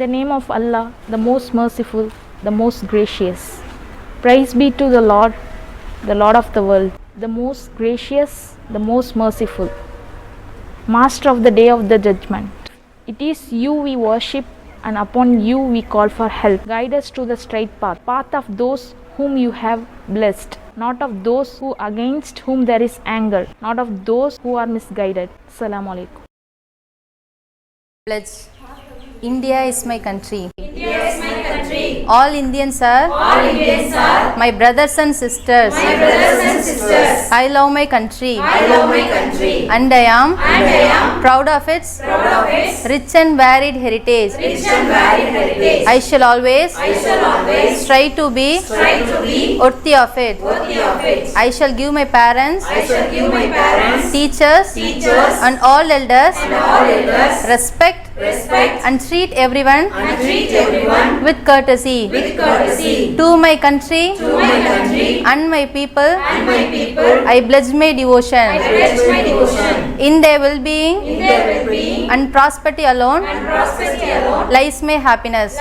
the name of Allah, the most merciful, the most gracious. Praise be to the Lord of the world, the most gracious, the most merciful, Master of the day of the judgment. It is you we worship, and upon you we call for help. Guide us to the straight path of those whom you have blessed, not of those who against whom there is anger, not of those who are misguided. Assalamu alaikum. Pledge. India is my country. India is my country. All Indians are my brothers and sisters. I love my country. And I am proud of its rich and varied heritage. I shall always strive to be worthy of it. I shall give my parents, teachers, and all elders respect and treat everyone with courtesy. To my country and my people, I pledge my devotion. In their well-being and prosperity alone lies my happiness.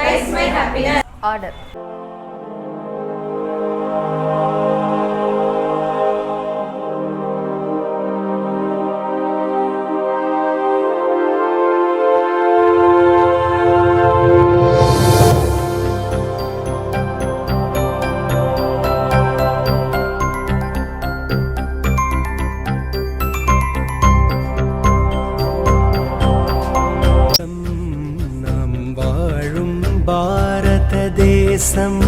Order. தேசம்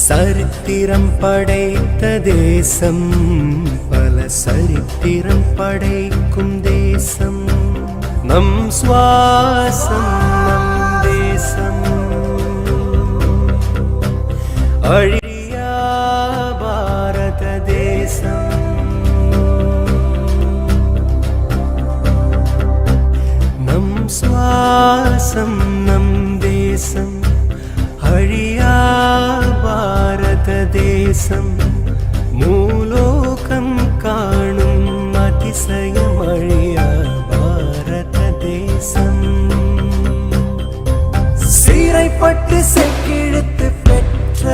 சரித்திரம் படைத்த தேசம், பல சரித்திரம் படைக்கும் தேசம். நம் சுவாசம் நம் தேசம், அழியா பாரத தேசம். நம் சுவாசம் நம் தேசம், அழியா பாரத தேசம். மூலோகம் காணும் அதிசயம் அழியா பாரத தேசம். சிறைப்பட்டு செக்கிழுத்து பெற்ற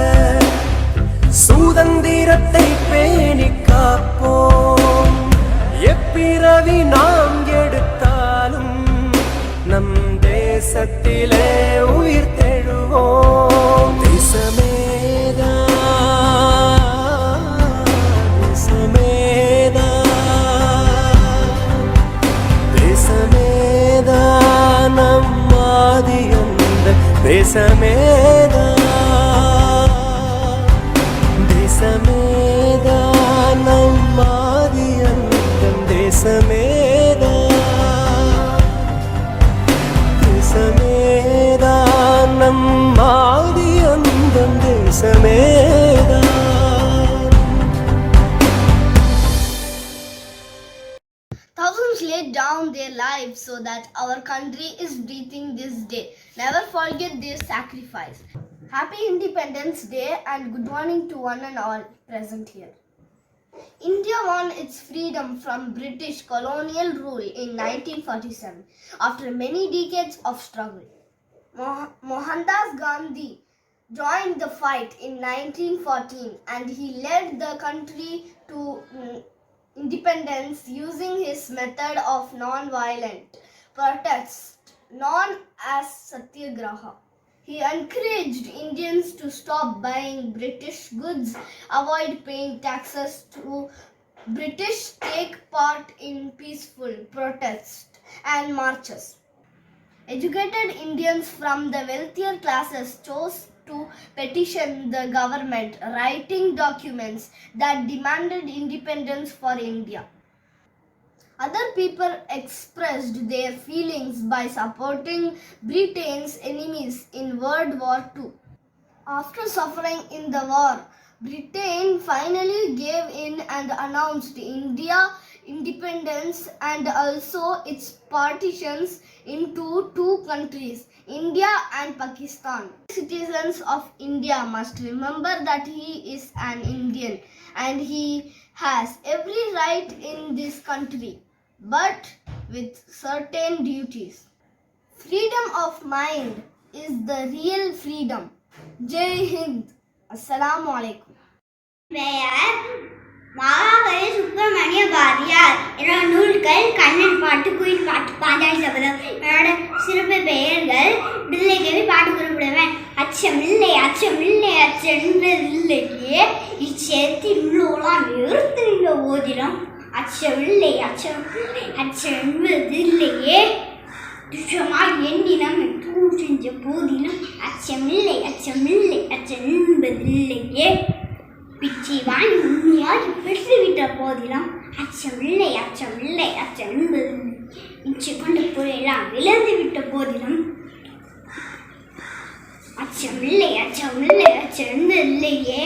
சுதந்திரத்தை பேணி காப்போம். எப்பிறவி நாம் எடுத்தாலும் நம் தேசத்திலே உயிர் தெழுவோம். தேசமேதா தேசமேதா தேசமேதா நம் ஆதியந்த தேசமேதா. தேசமேதா நம் ஆதியந்தம் தேசமேதா. தேசமேதா நம் ஆதியந்தம் தேசமேதா. Thousands laid down their lives so that our country is breathing this day. Never forget their sacrifice. Happy Independence Day and good morning to one and all present here. India won its freedom from British colonial rule in 1947 after many decades of struggle. Mohandas Gandhi joined the fight in 1914 and he led the country to independence using his method of non-violent protest known as Satyagraha. He encouraged Indians to stop buying British goods, avoid paying taxes to British, take part in peaceful protests and marches. Educated Indians from the wealthier classes chose to petition the government, writing documents that demanded independence for India. Other people expressed their feelings by supporting Britain's enemies in World War II. After suffering in the war, Britain finally gave in and announced India independence and also its partitions into two countries, India and Pakistan. Citizens of India must remember that he is an Indian and he has every right in this country, but with certain duties. Freedom of mind, is the real freedom. Jai Hind. Assalamu alaikum. பெயர் மகாகவி சுப்பிரமணிய பாரதியார். என்னோட நூல்கள் கண்ணன் பாட்டு, குயில் பாட்டு, பாஞ்சாலி சபதம். என்னோட சிறப்பு பெயர்கள் விடுதலை கவி, பாட்டு குறிப்பிடுவேன். அச்சமில்லை அச்சமில்லை அச்சென்பதில்லையே இச்சேத்தில் உள்ளோலாம் நிறுத்து நின்ற போதிலும் அச்சமில்லை அச்சமில்லை அச்சென்பதில்லையே துஷமாய் எண்ணினம் தூள் செஞ்ச போதிலும் அச்சமில்லை அச்சமில்லை அச்சென்பதில்லையே பிச்சை வாங்கி உண்மையாகி பெற்றுவிட்ட போதிலும் அச்சமில்லை அச்சமில்லை அச்சென்பதில்லை இச்சு கொண்டு பொருளெல்லாம் விழுந்து விட்ட போதிலும் அச்சமில்லை அச்சமில்லை அச்சென்பதில்லையே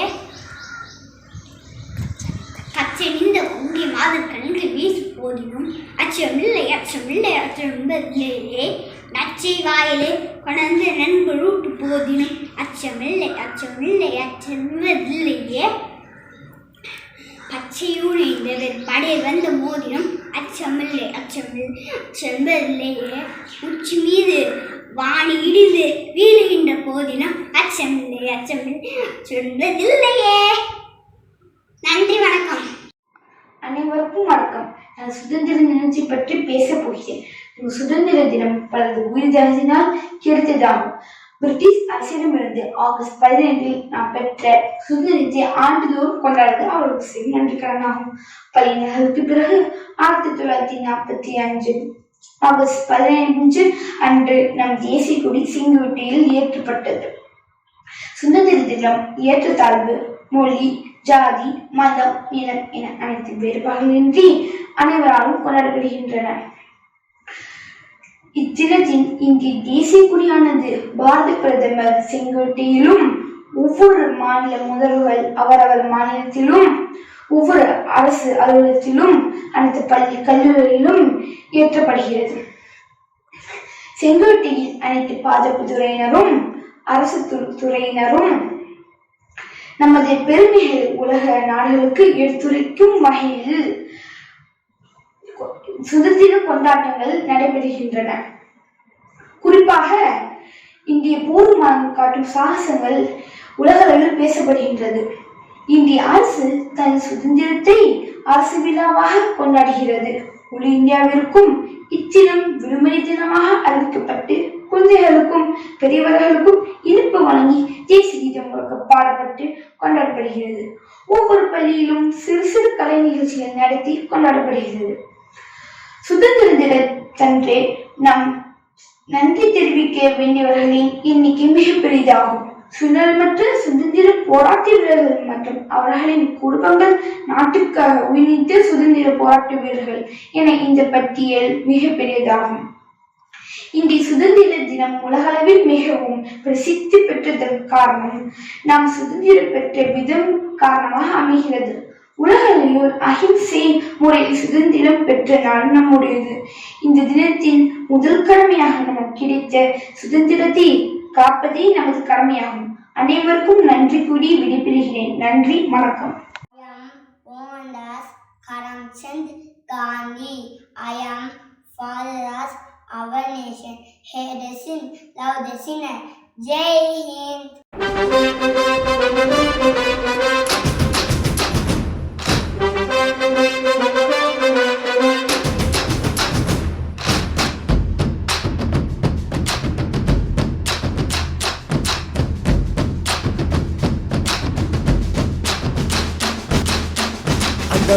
கச்சனிந்த பொங்கி மாதம் கண்கு வீசு போதிலும் அச்சமில்லை அச்சமில்லை அச்சென்பதில்லையே நச்சை வாயிலே கொணர்ந்து நண்பருட்டு போதிலும் அச்சமில்லை அச்சமில்லை அச்சென்பதில்லையே பச்சையூனை இந்த படை வந்த மோதிலும் அச்சமில்லை அச்சமில்லை அச்சென்பதில்லையே உச்சி மீது வாணி இடிந்து வீழுகின்ற போதிலும் அச்சமில்லை அச்சமில்லை அச்சென்பதில்லையே. நன்றி, வணக்கம். அனைவருக்கும் வணக்கம். நான் சுதந்திர தினத்தை பற்றி பேச போகிறேன். சுதந்திர தினம் பலரது உயிர் தியாகத்தினால் கிடைத்ததாகும். பிரிட்டிஷ் அரசிடமிருந்து ஆகஸ்ட் 15 நாம் பெற்ற சுதந்திரத்தை ஆண்டுதோறும் கொண்டாடுவது அவருக்கு செய்யும் நன்றிக்கடனாகும். பல நாளுக்கு பிறகு 1945 ஆகஸ்ட் 15 அன்று நம் தேசிய கொடி செங்கோட்டையில் ஏற்றப்பட்டது. சுதந்திர தினம் ஏற்றத்தாழ்வு, மொழி, ஜாதி, மதம், இனம் என அனைத்து வேறுபாடுகளின்றி அனைவராலும் கொண்டாடப்படுகின்றன. இத்தினத்தின் இந்திய தேசிய கொடியானது பாரத பிரதமர் செங்கோட்டையிலும், ஒவ்வொரு மாநில முதல்வர்கள் அவரவர் மாநிலத்திலும், ஒவ்வொரு அரசு அலுவலகத்திலும், அனைத்து பள்ளி கல்லூரிகளிலும் ஏற்றப்படுகிறது. செங்கோட்டையில் அனைத்து பாதுகாப்பு துறையினரும், அரசு துறையினரும் நமது பெருமைகள் உலக நாடுகளுக்கு எடுத்துரைக்கும் வகையில் சுதந்திர கொண்டாட்டங்கள் நடைபெறுகின்றன. குறிப்பாக இந்திய போர் விமானம் காட்டும் சாகசங்கள் உலகளவில் பேசப்படுகின்றது. இந்திய அரசு தனது சுதந்திரத்தை அரசு விழாவாக கொண்டாடுகிறது. முழு இந்தியாவிற்கும் இத்தினம் விடுமுறை தினமாக அறிவிக்கப்பட்டு குழந்தைகளுக்கும் பெரியவர்களுக்கும் இனிப்பு வழங்கி தேசிய கீதம் பாடப்பட்டு கொண்டாடப்படுகிறது. ஒவ்வொரு பள்ளியிலும் சிறு சிறு கலை நிகழ்ச்சிகள் நடத்தி கொண்டாடப்படுகிறது. சுதந்திர தினத்தன்றே நாம் நன்றி தெரிவிக்க வேண்டியவர்களின் எண்ணிக்கை மிக பெரிதாகும். சுதந்திரமற்ற சுதந்திர போராட்ட வீரர்கள் மற்றும் அவர்களின் குடும்பங்கள், நாட்டுக்காக உயிர்நீத்த சுதந்திர போராட்ட வீரர்கள் என இந்த பட்டியல் மிக பெரியதாகும். இந்திய சுதந்திர தினம் உலகளவில் மிகவும் பிரசித்தி பெற்றதற்கு காரணம் நாம் சுதந்திரம் பெற்ற விதம் காரணமாக அமைகிறது. உலகளவில் அஹிம்சை முறையில் சுதந்திரம் பெற்ற நாடு நம்முடையது. இந்த தினத்தின் முதல் கடமையாக நமக்கு கிடைத்த சுதந்திரத்தை காப்பதே நமது கடமையாகும். அனைவருக்கும் நன்றி கூறி விடைபெறுகிறேன். நன்றி, வணக்கம். Karamchand Gandhi. I am father of our nation. Hate the sin, love the sinner. Jai Hind.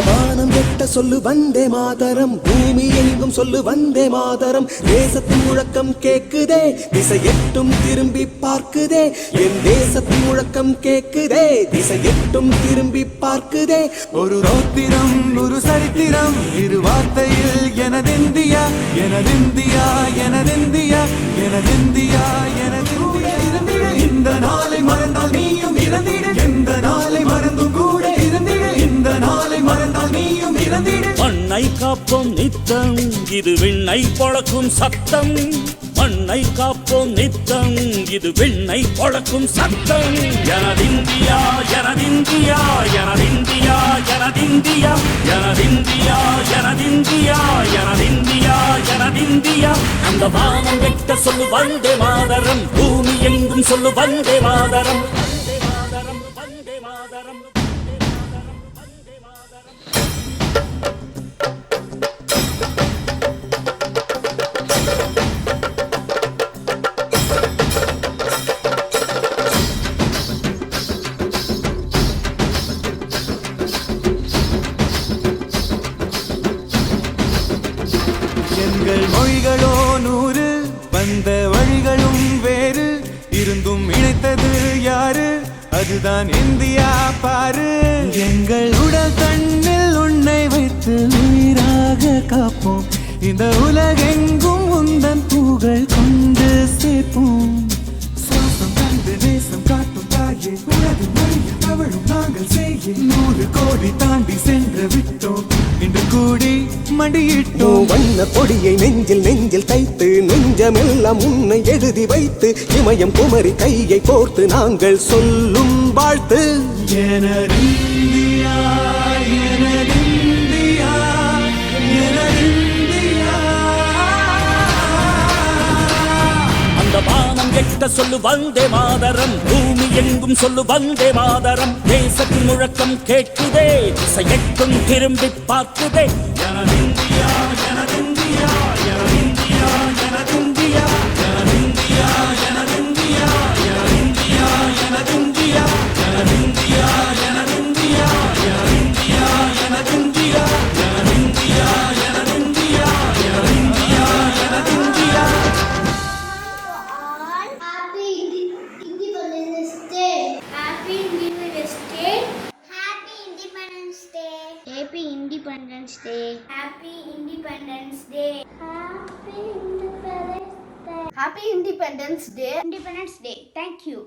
வானம் வெட்ட சொல்லு வந்தே மாதரம், பூமி எங்கும் சொல்லு வந்தே மாதரம். தேசத்தின் முழக்கம் கேக்குதே, திசை எட்டும் திரும்பி பார்க்குதே. என் தேசத்தின் முழக்கம் கேக்குதே, திசை எட்டும் திரும்பி பார்க்குதே. ஒரு ரௌத்திரம் ஒரு சரித்திரம், இரு வார்த்தையில் எனதிந்தியா எனதிந்தியா எனதிந்தியா எனதிந்தியா எனதிந்தியா. இந்த நாளை மறந்தால் நீயும் இறந்திடு, எந்த நாளை மறந்தும் கூட இருந்திடு. இந்த நாளை மறந்தால் நீயும் இறந்திடு. மண்ணை காப்போம் நித்தம், இது விண்ணை பொழக்கும் சத்தம். மண்ணை காப்போம் நித்தம், இது விண்ணை பொழக்கும் சத்தம். எனதிந்தியா எனதிந்தியா எனதிந்தியா எனதிந்தியா எனதிந்தியா எனதிந்தியா எனதிந்தியா எனதிந்தியா. அந்த வானம் வெட்ட சொல்லு வந்தே மாதரம், பூமி எங்கும் சொல்லு வந்தே மாதரம் வந்தே மாதரம் வந்தே மாதரம் வந்தே மாதரம். எங்கள் மொழிகளோ 100 வந்த வழிகளும் வேறு இருந்தும் இணைத்தது யாரு அதுதான் இந்தியா பாரு எங்கள் உடல் தன்னில் உன்னை வைத்து உயிராக காப்போம் இந்த உலகெங்கும் உந்தன் புகழ் கொண்டு சேர்ப்போம் சுவாசம் தந்து நேசம் காட்டும் தாயே உலகு மொழியில் தவழும் நாங்கள் செய்ய 100 கோடி தாண்டி சென்று விட்டோம் இன்று கூடி மண்டியிட்டோம் வண்ண கொடியை நெஞ்சில் நெஞ்சில் தைத்து நெஞ்சமெல்லாம் உன்னை எழுதி வைத்து இமயம் குமரி கையை கோர்த்து நாங்கள் சொல்லும் வாழ்த்து எனதிந்தியா எனதிந்தியா எனதிந்தியா அந்த வானம் எட்ட சொல்லு வந்தே மாதரம் பூமி எங்கும் சொல்லு வந்தே மாதரம் தேசத்தின் முழக்கம் கேட்குதே திசை எட்டும் திரும்பி பார்க்குதே எனதிந்தியா எனதிந்தியா எனதிந்தியா எனதிந்தியா எனதிந்தியா எனதிந்தியா எனதிந்தியா எனதிந்தியா எனதிந்தியா எனதிந்தியா எனதிந்தியா எனதிந்தியா எனதிந்தியா எனதிந்தியா எனதிந்தியா எனதிந்தியா. Happy Independence Day. Happy Independence Day. Happy Independence Day. Happy Independence Day. Happy Independence Day. Happy Independence Day. Independence Day. Thank you.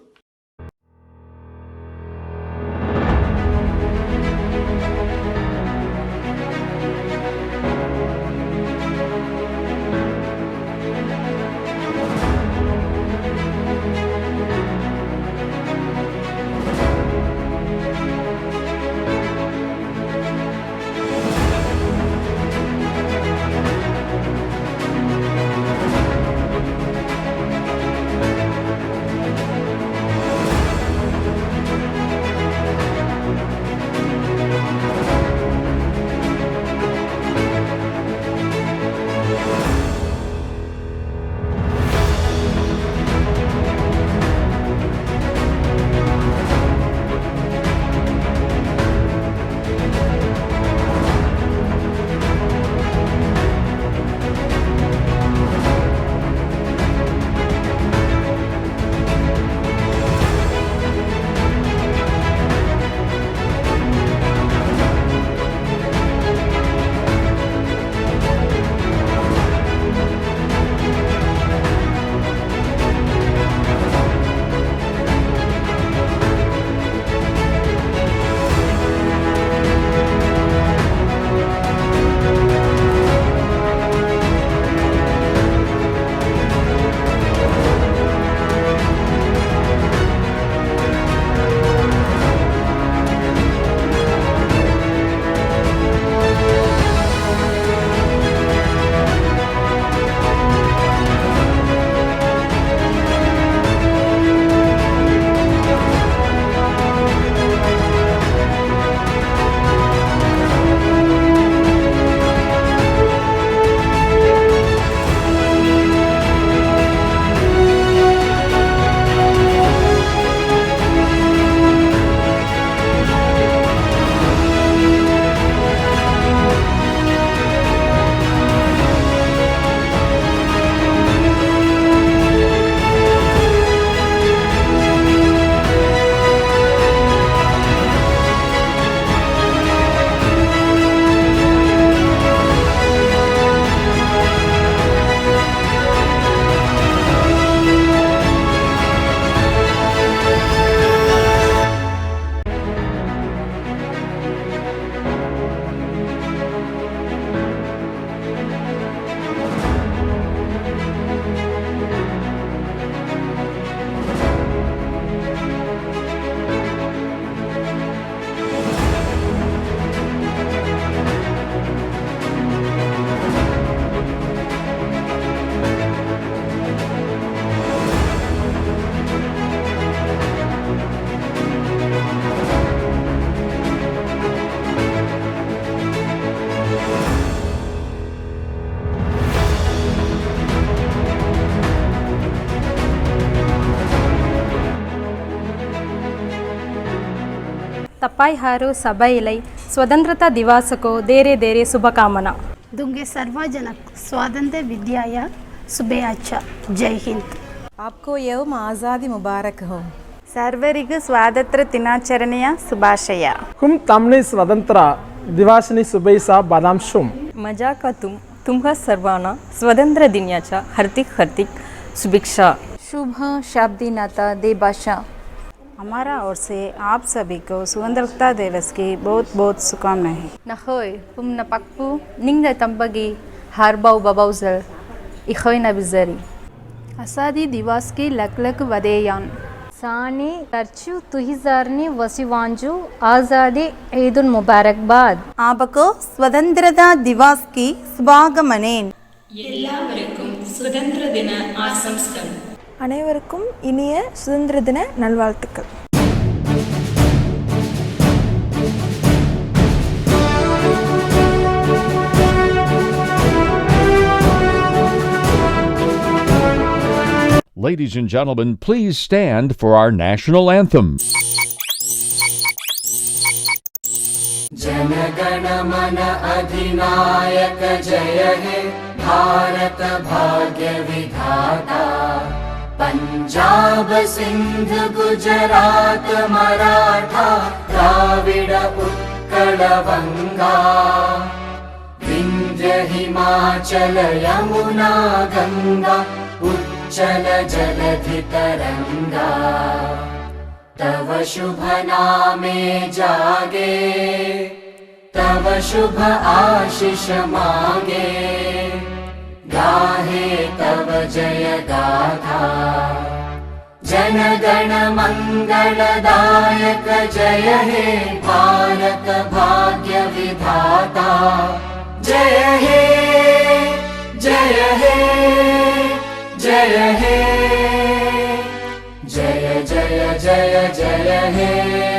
सफाई हारू सभैलै स्वतंत्रता दिवस को देरे देरे शुभकामना दूंगे सर्वजनक स्वातंत्र्य विद्याया शुभेच्छा जय हिंद आपको यौम आज़ादी मुबारक हो सर्वरिगु स्वातंत्र्य दिनाचरणೆಯ ಶುಭಾಶಯ हम तमने स्वतंत्र दिवासनी शुभेच्छा बदामशुम मजा का तुम्हा सर्वांना स्वातंत्र्य दिनाच्या हार्दिक शुभेच्छा शुभ शाब्दी नाता दे भाषा हमारा ओर से आप सभी को स्वतंत्रता दिवस की बहुत बहुत शुभकामनाएं नहोय पुम napakpu ning na tambagi harbaw babawzel ikhoy na bizari आज़ादी दिवस की लक लक वदेयान सानी तरचु तुहिजारनी वसीवांजू आज़ादी ईदुल मुबारकबाद आपको स्वतंत्रता दिवस की शुभागमनें எல்லாருக்கும் சுதந்திர தின ஆசம்ஸ்கள் அனைவருக்கும் இனிய சுதந்திர தின நல்வாழ்த்துக்கள். Ladies and gentlemen, please stand for our national anthem. जनगण मन अधिनायक जय हे भारत भाग्य विधाता पंजाब सिंध गुजरात मराठा द्राविड उत्कल बंगा विंध्य हिमाचल यमुना गंगा उच्चल जलधि तरंगा तव शुभ नामे जागे तव शुभ आशीष मांगे गाहे तव जय गाथा जन गण मंगलदायक जय हे भारत भाग्य विधाता जय हे जय हे जय हे जय जय जय जय हे